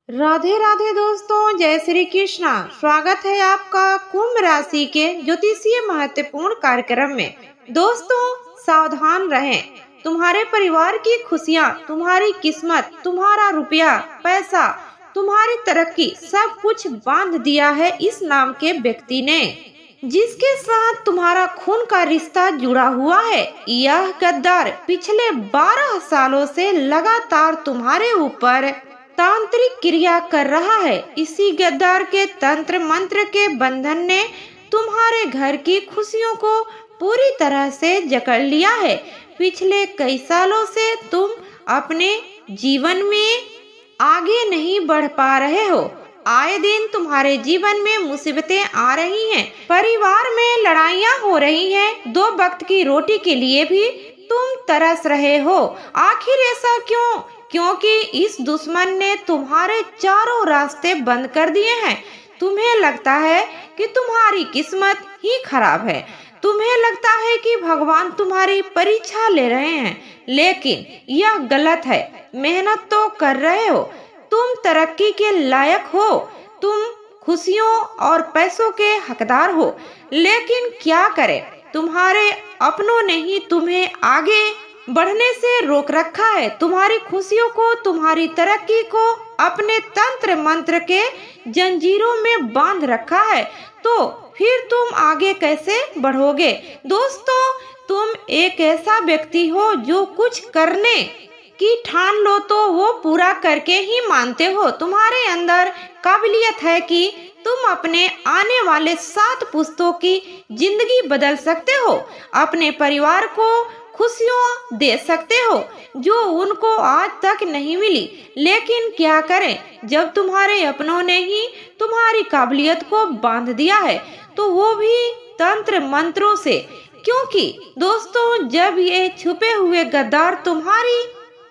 राधे राधे दोस्तों, जय श्री कृष्णा। स्वागत है आपका कुंभ राशि के ज्योतिषीय महत्वपूर्ण कार्यक्रम में। दोस्तों, सावधान रहें। तुम्हारे परिवार की खुशियां, तुम्हारी किस्मत, तुम्हारा रुपया, पैसा, तुम्हारी तरक्की सब कुछ बांध दिया है इस नाम के व्यक्ति ने, जिसके साथ तुम्हारा खून का रिश्ता जुड़ा हुआ है। यह गद्दार पिछले 12 सालों से लगातार तुम्हारे ऊपर तांत्रिक क्रिया कर रहा है। इसी गद्दार के तंत्र मंत्र के बंधन ने तुम्हारे घर की खुशियों को पूरी तरह से जकड़ लिया है। पिछले कई सालों से तुम अपने जीवन में आगे नहीं बढ़ पा रहे हो। आए दिन तुम्हारे जीवन में मुसीबतें आ रही हैं, परिवार में लड़ाइयाँ हो रही हैं, दो वक्त की रोटी के लिए भी तुम तरस रहे हो। आखिर ऐसा क्यों? क्योंकि इस दुश्मन ने तुम्हारे चारों रास्ते बंद कर दिए हैं। तुम्हें लगता है कि तुम्हारी किस्मत ही खराब है। तुम्हें लगता है कि भगवान तुम्हारी परीक्षा ले रहे हैं, लेकिन यह गलत है। मेहनत तो कर रहे हो, तुम तरक्की के लायक हो, तुम खुशियों और पैसों के हकदार हो, लेकिन क्या करें, तुम्हारे अपनों ने ही तुम्हें आगे बढ़ने से रोक रखा है। तुम्हारी खुशियों को, तुम्हारी तरक्की को अपने तंत्र मंत्र के जंजीरों में बांध रखा है, तो फिर तुम आगे कैसे बढ़ोगे? दोस्तों, तुम एक ऐसा व्यक्ति हो जो कुछ करने की ठान लो तो वो पूरा करके ही मानते हो। तुम्हारे अंदर काबिलियत है कि तुम अपने आने वाले 7 पुश्तों की जिंदगी बदल सकते हो, अपने परिवार को खुशियाँ दे सकते हो जो उनको आज तक नहीं मिली। लेकिन क्या करें, जब तुम्हारे अपनों ने ही तुम्हारी काबिलियत को बांध दिया है, तो वो भी तंत्र मंत्रों से। क्योंकि दोस्तों, जब ये छुपे हुए गद्दार तुम्हारी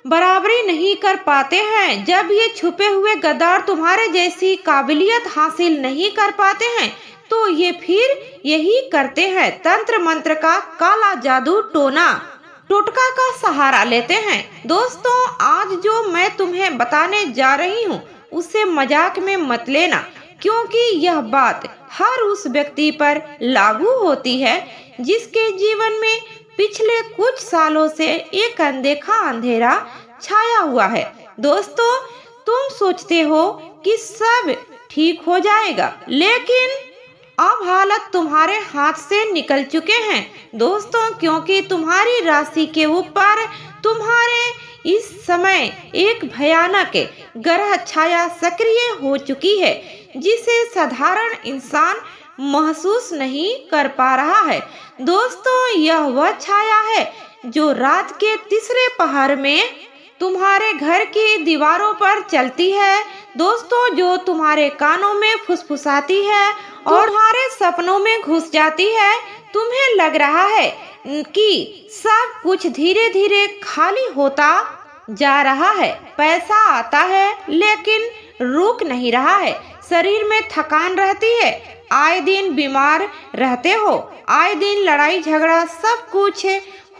बराबरी नहीं कर पाते हैं, जब ये छुपे हुए गद्दार तुम्हारे जैसी काबिलियत हासिल नहीं कर पाते हैं, तो ये फिर यही करते हैं, तंत्र मंत्र का काला जादू टोटका का सहारा लेते हैं। दोस्तों, आज जो मैं तुम्हें बताने जा रही हूँ उसे मजाक में मत लेना, क्योंकि यह बात हर उस व्यक्ति पर लागू होती है जिसके जीवन में पिछले कुछ सालों से एक अनदेखा अंधेरा छाया हुआ है। दोस्तों, तुम सोचते हो कि सब ठीक हो जाएगा, लेकिन अब हालत तुम्हारे हाथ से निकल चुके हैं। दोस्तों, क्योंकि तुम्हारी राशि के ऊपर तुम्हारे इस समय एक भयानक ग्रह छाया सक्रिय हो चुकी है, जिसे साधारण इंसान महसूस नहीं कर पा रहा है। दोस्तों, यह वह छाया है जो रात के तीसरे पहर में तुम्हारे घर की दीवारों पर चलती है। दोस्तों, जो तुम्हारे कानों में फुसफुसाती है और तुम्हारे सपनों में घुस जाती है। तुम्हें लग रहा है कि सब कुछ धीरे धीरे खाली होता जा रहा है, पैसा आता है लेकिन रुक नहीं रहा है, शरीर में थकान रहती है, आए दिन बीमार रहते हो, आए दिन लड़ाई झगड़ा सब कुछ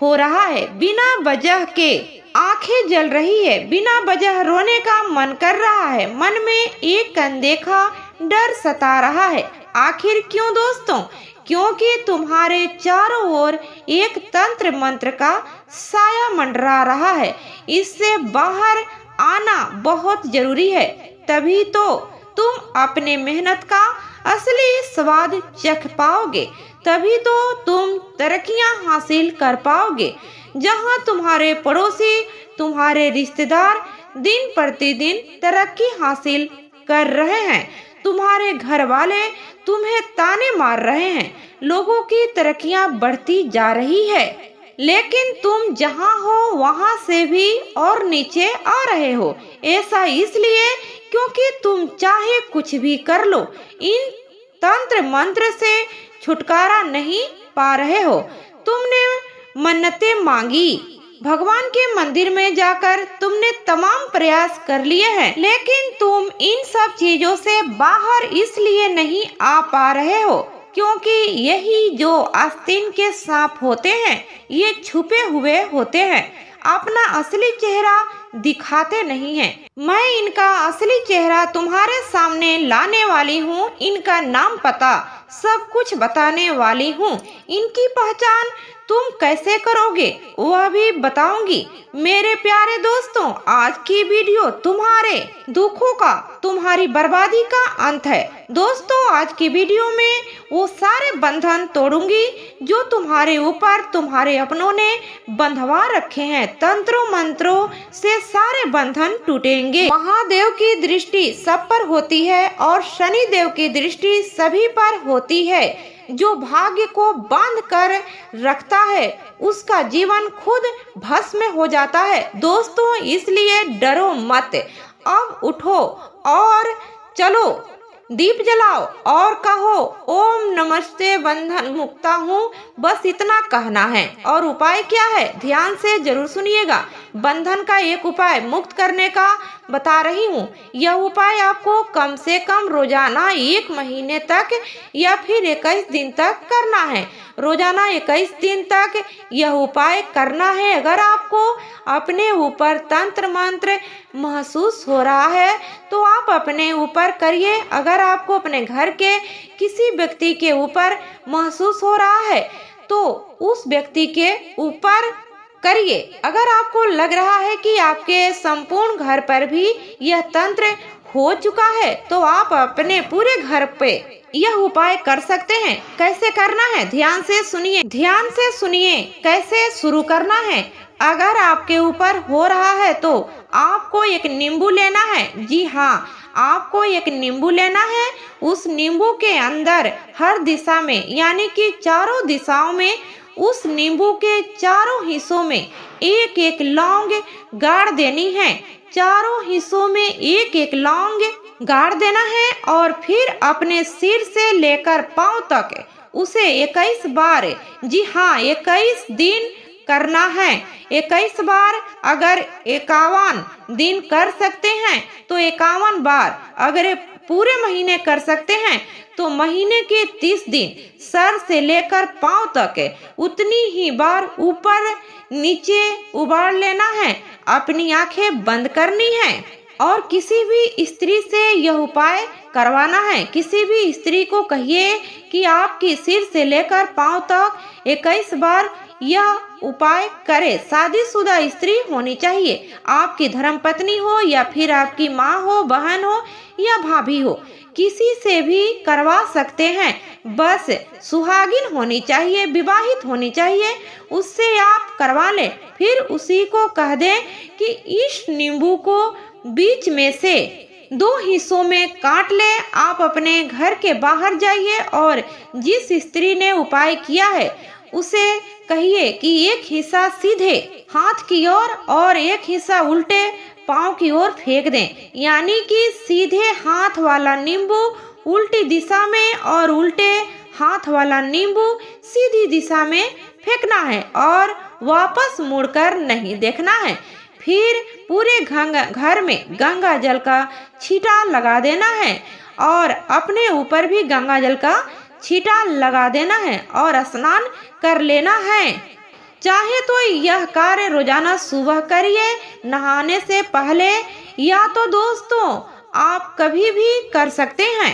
हो रहा है, बिना वजह के आंखें जल रही है, बिना वजह रोने का मन कर रहा है, मन में एक अनदेखा डर सता रहा है। आखिर क्यों दोस्तों? क्योंकि तुम्हारे चारों ओर एक तंत्र मंत्र का साया मंडरा रहा है। इससे बाहर आना बहुत जरूरी है, तभी तो तुम अपने मेहनत का असली स्वाद चख पाओगे, तभी तो तुम तरक्कियां हासिल कर पाओगे। जहां तुम्हारे पड़ोसी, तुम्हारे रिश्तेदार दिन प्रतिदिन तरक्की हासिल कर रहे हैं, तुम्हारे घर वाले तुम्हें ताने मार रहे हैं, लोगों की तरक्कियां बढ़ती जा रही है, लेकिन तुम जहां हो वहां से भी और नीचे आ रहे हो। ऐसा इसलिए क्योंकि तुम चाहे कुछ भी कर लो, इन तंत्र मंत्र से छुटकारा नहीं पा रहे हो। तुमने मन्नतें मांगी, भगवान के मंदिर में जाकर तुमने तमाम प्रयास कर लिए हैं, लेकिन तुम इन सब चीजों से बाहर इसलिए नहीं आ पा रहे हो क्योंकि यही जो आस्तीन के सांप होते हैं, ये छुपे हुए होते हैं। अपना असली चेहरा दिखाते नहीं हैं। मैं इनका असली चेहरा तुम्हारे सामने लाने वाली हूँ। इनका नाम पता सब कुछ बताने वाली हूँ। इनकी पहचान तुम कैसे करोगे वह भी बताऊंगी। मेरे प्यारे दोस्तों, आज की वीडियो तुम्हारे दुखों का, तुम्हारी बर्बादी का अंत है। दोस्तों, आज की वीडियो में वो सारे बंधन तोड़ूंगी जो तुम्हारे ऊपर तुम्हारे अपनों ने बंधवा रखे हैं। तंत्रों मंत्रों से सारे बंधन टूटेंगे। महादेव की दृष्टि सब पर होती है और शनि देव की दृष्टि सभी पर होती है। जो भाग्य को बांध कर रखता है उसका जीवन खुद भस्म हो जाता है। दोस्तों, इसलिए डरो मत। अब उठो और चलो, दीप जलाओ और कहो ओम नमस्ते बंधन मुक्ता हूँ। बस इतना कहना है। और उपाय क्या है, ध्यान से जरूर सुनिएगा। बंधन का एक उपाय मुक्त करने का बता रही हूँ। यह उपाय आपको कम से कम रोजाना 1 महीने तक या फिर 21 दिन तक करना है। रोजाना 21 दिन तक यह उपाय करना है। अगर आपको अपने ऊपर तंत्र मंत्र महसूस हो रहा है तो आप अपने ऊपर करिए। अगर आपको अपने घर के किसी व्यक्ति के ऊपर महसूस हो रहा है तो उस व्यक्ति के ऊपर करिए। अगर आपको लग रहा है कि आपके संपूर्ण घर पर भी यह तंत्र हो चुका है तो आप अपने पूरे घर पे यह उपाय कर सकते हैं। कैसे करना है, ध्यान से सुनिए। ध्यान से सुनिए कैसे शुरू करना है। अगर आपके ऊपर हो रहा है तो आपको एक नींबू लेना है। जी हाँ, आपको एक नींबू लेना है। उस नींबू के अंदर हर दिशा में, यानी कि चारों दिशाओं में, उस नींबू के चारों हिस्सों में एक एक लौंग गाड़ देनी है। चारों हिस्सों में एक एक लौंग गाड़ देना है और फिर अपने सिर से लेकर पांव तक उसे 21 बार, जी हाँ 21 दिन करना है। 21 बार। अगर 51 दिन कर सकते हैं तो 51 बार। अगर पूरे महीने कर सकते हैं तो महीने के 30 दिन सर से लेकर पांव तक उतनी ही बार ऊपर नीचे उबार लेना है। अपनी आंखें बंद करनी है और किसी भी स्त्री से यह उपाय करवाना है। किसी भी स्त्री को कहिए कि आपकी सिर से लेकर पांव तक 21 बार यह उपाय करे। शादीशुदा स्त्री होनी चाहिए। आपकी धर्मपत्नी हो या फिर आपकी माँ हो, बहन हो या भाभी हो, किसी से भी करवा सकते हैं। बस सुहागिन होनी चाहिए, विवाहित होनी चाहिए, उससे आप करवा लें। फिर उसी को कह दें कि इस नींबू को बीच में से 2 हिस्सों में काट ले। आप अपने घर के बाहर जाइए और जिस स्त्री ने उपाय किया है उसे कहिए कि एक हिस्सा सीधे हाथ की ओर और एक हिस्सा उल्टे पांव की ओर फेंक दें। यानी कि सीधे हाथ वाला नींबू उल्टी दिशा में और उल्टे हाथ वाला नींबू सीधी दिशा में फेंकना है और वापस मुड़कर नहीं देखना है। फिर पूरे घर में गंगा जल का छींटा लगा देना है और अपने ऊपर भी गंगा जल का छींटा लगा देना है और स्नान कर लेना है। चाहे तो यह कार्य रोजाना सुबह करिए नहाने से पहले, या तो दोस्तों आप कभी भी कर सकते हैं।